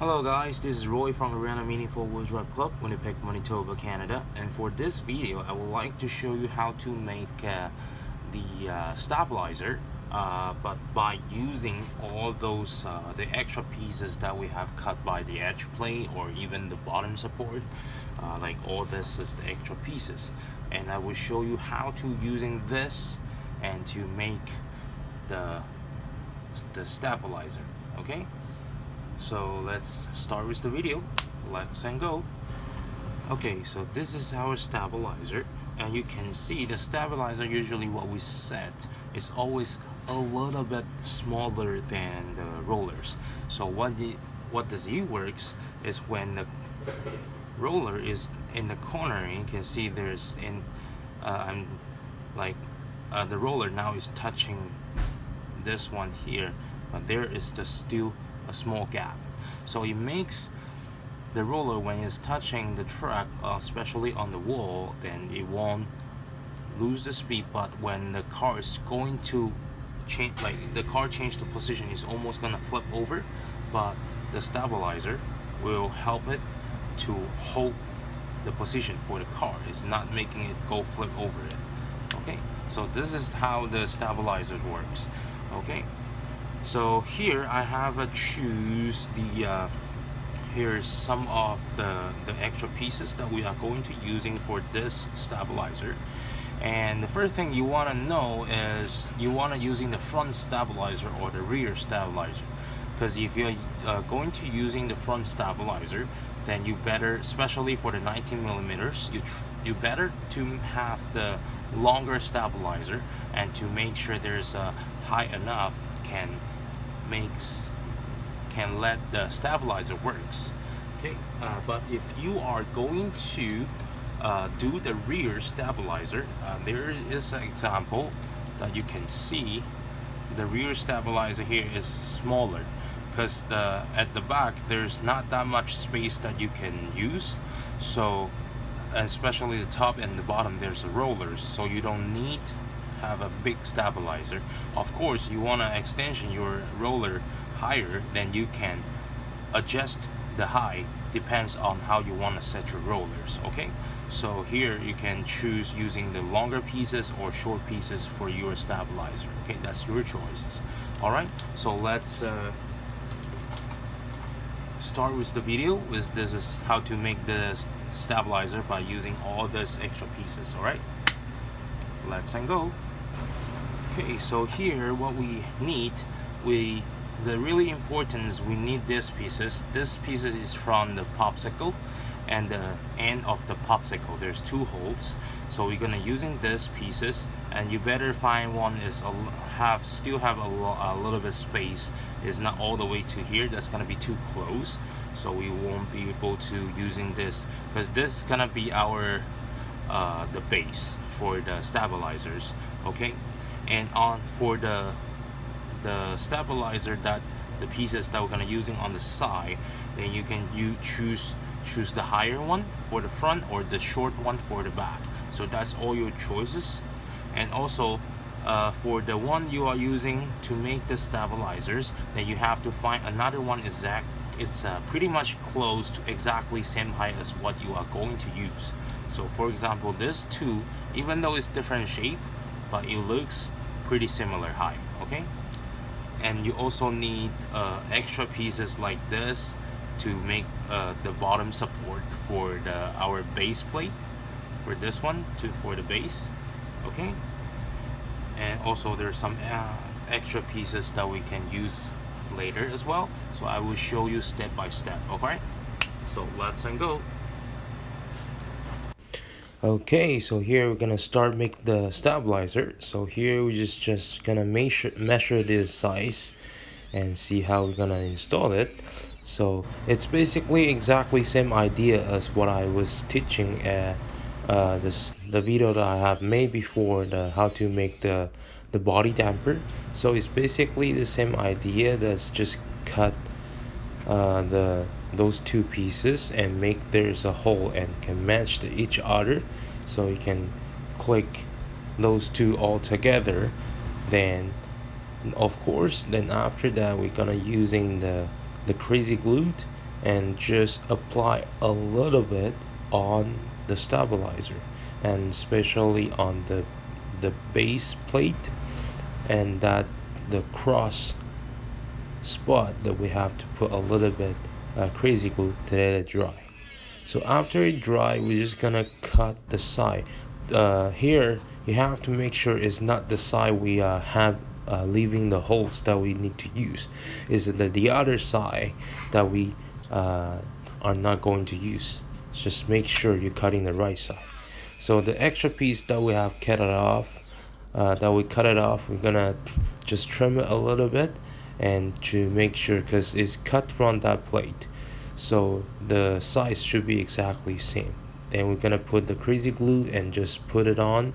Hello guys, this is Roy from Arena Mini 4-Wheel Drive Club, Winnipeg, Manitoba, Canada, and for this video I would like to show you how to make the stabilizer, but by using all those the extra pieces that we have cut by the edge plate or even the bottom support. Like all this is the extra pieces, and I will show you how to using this and to make the stabilizer. Okay, so let's start with the video. Let's go. Okay, so this is our stabilizer, and you can see the stabilizer, usually what we set is always a little bit smaller than the rollers. So what this works is when the roller is in the corner, you can see there's I'm like the roller now is touching this one here, but there is still a small gap, so it makes the roller, when it's touching the track, especially on the wall, then it won't lose the speed. But when the car is going to change, like the car change the position, it's almost gonna flip over, but the stabilizer will help it to hold the position for the car. It's not making it go flip over it. Okay, so this is how the stabilizer works. Okay, so here I have choose the here's some of the extra pieces that we are going to using for this stabilizer. And the first thing you want to know is you want to using the front stabilizer or the rear stabilizer, because if you're going to using the front stabilizer, then you better, especially for the 19 millimeters, you better to have the longer stabilizer, and to make sure there's a high enough can let the stabilizer works. Okay, but if you are going to do the rear stabilizer, there is an example that you can see. The rear stabilizer here is smaller because at the back there's not that much space that you can use. So especially the top and the bottom, there's rollers, so you don't need have a big stabilizer. Of course, you want to extension your roller higher, then you can adjust the height, depends on how you want to set your rollers. Okay, so here you can choose using the longer pieces or short pieces for your stabilizer. Okay, that's your choices. All right, so let's start with the video. This is how to make the stabilizer by using all these extra pieces. All right, let's go. Okay, so here what we need, the really important is we need these pieces. This piece is from the popsicle, and the end of the popsicle there's two holes, so we're gonna using these pieces, and you better find one is still have a little bit space, is not all the way to here, that's gonna be too close, so we won't be able to using this, because this is gonna be our the base for the stabilizers. Okay, and for the stabilizer, that the pieces that we're gonna using on the side, then you can choose the higher one for the front or the short one for the back. So that's all your choices. And also for the one you are using to make the stabilizers, then you have to find another one it's pretty much close to exactly same height as what you are going to use. So for example, this two, even though it's different shape, but it looks pretty similar height. Okay, and you also need extra pieces like this to make the bottom support for our base plate, for this one for the base. Okay, and also there's some extra pieces that we can use later as well, so I will show you step by step. Okay, so let's go. Okay, so here we're gonna start make the stabilizer. So here we're just gonna measure this size and see how we're gonna install it. So it's basically exactly same idea as what I was teaching at the video that I have made before, the how to make the body damper. So it's basically the same idea, that's just cut those two pieces and make there's a hole and can match each other, so you can click those two all together. Then of course, then after that we're gonna using the crazy glue and just apply a little bit on the stabilizer, and especially on the base plate, and that the cross spot that we have to put a little bit crazy glue to let it dry. So after it dry, we're just gonna cut the side. Here you have to make sure it's not the side we have leaving the holes that we need to use. Is the other side that we are not going to use. Just make sure you're cutting the right side. So the extra piece that we have cut it off, we're gonna just trim it a little bit, and to make sure, because it's cut from that plate, so the size should be exactly same. Then we're gonna put the crazy glue and just put it on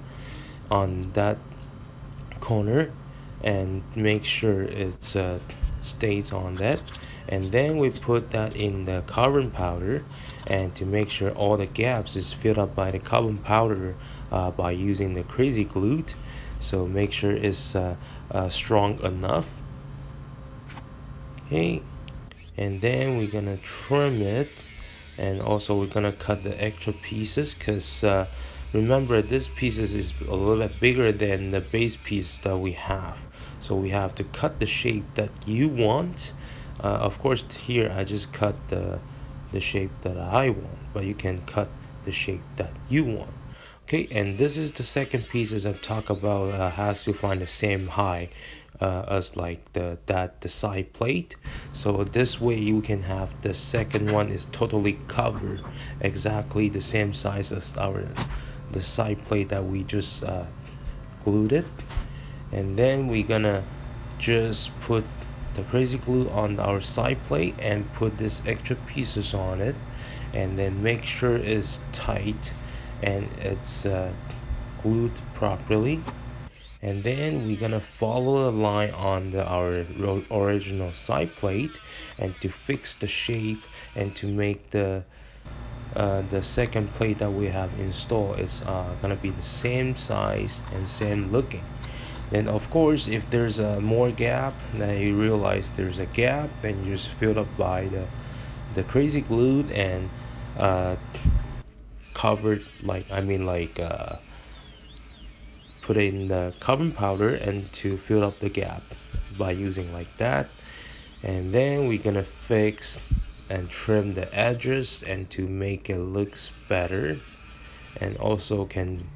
that corner, and make sure it's stays on that. And then we put that in the carbon powder, and to make sure all the gaps is filled up by the carbon powder by using the crazy glue. So make sure it's strong enough. Okay, and then we're gonna trim it, and also we're gonna cut the extra pieces, because remember, this pieces is a little bit bigger than the base piece that we have, so we have to cut the shape that you want. Of course, here I just cut the shape that I want, but you can cut the shape that you want. Okay, and this is the second piece as I've talked about, has to find the same height as like the side plate. So this way you can have the second one is totally covered, exactly the same size as the side plate that we just glued it. And then we're gonna just put the crazy glue on our side plate and put this extra pieces on it, and then make sure it's tight and it's glued properly. And then we're gonna follow a line on our original side plate, and to fix the shape and to make the second plate that we have installed is gonna be the same size and same looking. Then of course, if there's a more gap, then you realize there's a gap, then you just fill up by the crazy glue and covered, put in the carbon powder and to fill up the gap by using like that. And then we're gonna fix and trim the edges and to make it looks better, and also can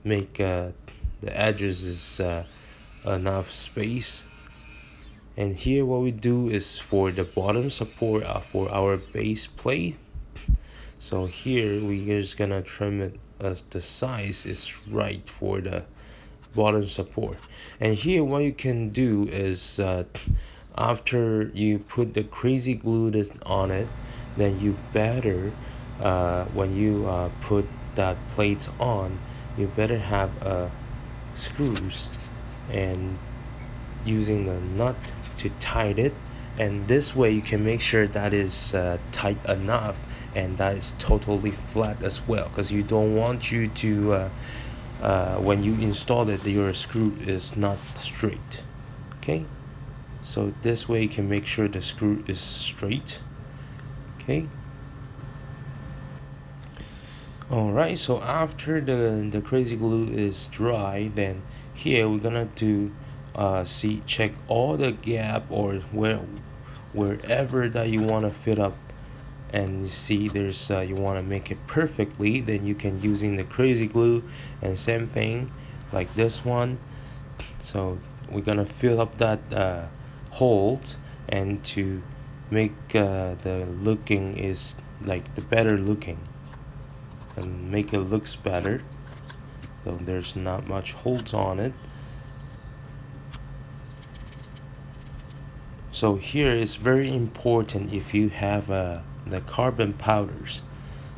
make the edges is enough space. And here what we do is for the bottom support for our base plate. So here we're just gonna trim it as the size is right for the bottom support. And here what you can do is after you put the crazy glue on it, then you better when you put that plate on, you better have screws and using the nut to tighten it, and this way you can make sure that is tight enough and that is totally flat as well, because you don't want you to when you install it, your screw is not straight. Okay, so this way you can make sure the screw is straight. Okay, alright, so after the crazy glue is dry, then here we're gonna do check all the gap or wherever that you want to fit up, and you see there's you want to make it perfectly, then you can using the crazy glue, and same thing like this one. So we're gonna fill up that holes, and to make the looking is like the better looking and make it looks better, so there's not much holes on it. So here is very important if you have the carbon powders.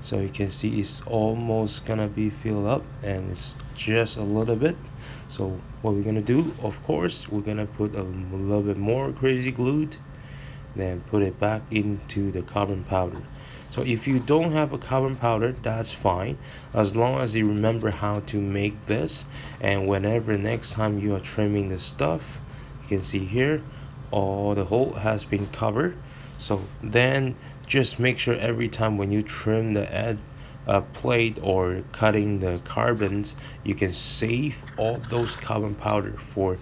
So you can see it's almost gonna be filled up, and it's just a little bit. So what we're gonna do, of course, we're gonna put a little bit more crazy glue, then put it back into the carbon powder. So if you don't have a carbon powder, that's fine, as long as you remember how to make this. And whenever next time you are trimming the stuff, you can see here all the hole has been covered. So then just make sure every time when you trim the edge plate or cutting the carbons, you can save all those carbon powder for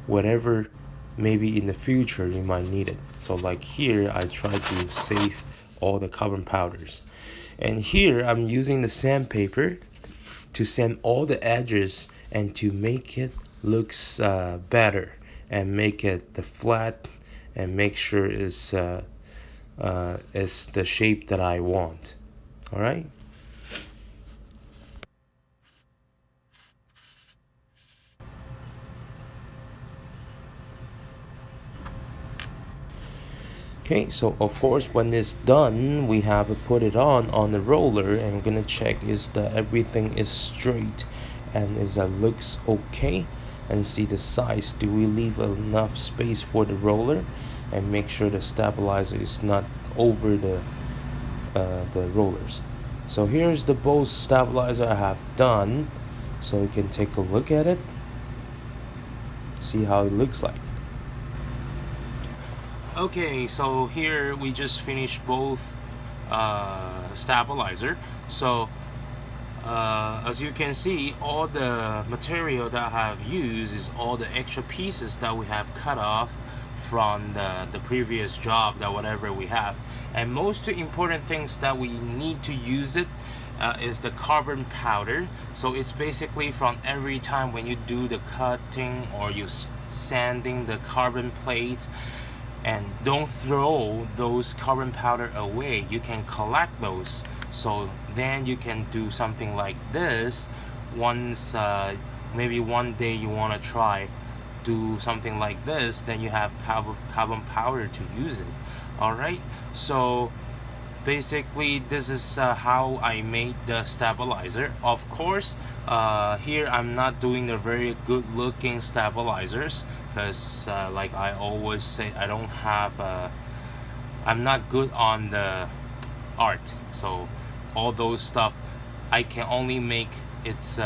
whatever maybe in the future you might need it. So like here I try to save all the carbon powders, and here I'm using the sandpaper to sand all the edges and to make it looks better and make it the flat and make sure it's the shape that I want. All right. Okay, so of course when it's done, we have to put it on the roller, and we're gonna check is that everything is straight and is that looks okay, and see the size. Do we leave enough space for the roller, and make sure the stabilizer is not over the rollers. So here's the Bose stabilizer I have done, so you can take a look at it, see how it looks like. Okay, so here we just finished both stabilizer. So as you can see, all the material that I have used is all the extra pieces that we have cut off from the previous job, that whatever we have. And most important things that we need to use it is the carbon powder. So it's basically from every time when you do the cutting or you sanding the carbon plates, and don't throw those carbon powder away, you can collect those. So then you can do something like this once maybe one day you want to try do something like this, then you have carbon powder to use it. All right, so basically this is how I made the stabilizer. Of course here I'm not doing the very good looking stabilizers, because like I always say, I don't have I'm not good on the art, so all those stuff I can only make it's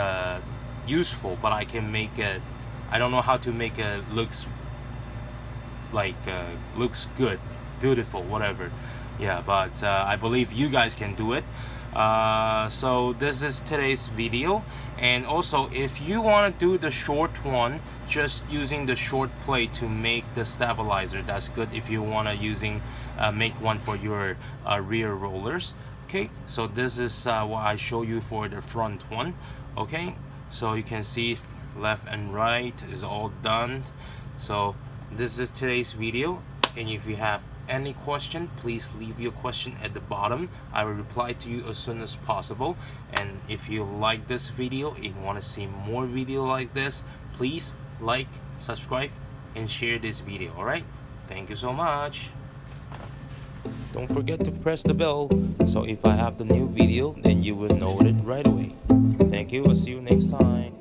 useful, but I can make it, I don't know how to make it looks like looks good, beautiful, whatever. Yeah, but I believe you guys can do it. So this is today's video, and also if you want to do the short one, just using the short plate to make the stabilizer, that's good. If you want to using make one for your rear rollers. Okay, so this is what I show you for the front one. Okay, so you can see left and right is all done. So this is today's video, and if you have any question, please leave your question at the bottom. I will reply to you as soon as possible. And if you like this video and want to see more video like this, please like, subscribe, and share this video. All right, thank you so much. Don't forget to press the bell, so if I have the new video, then you will know it right away. Thank you. I'll see you next time.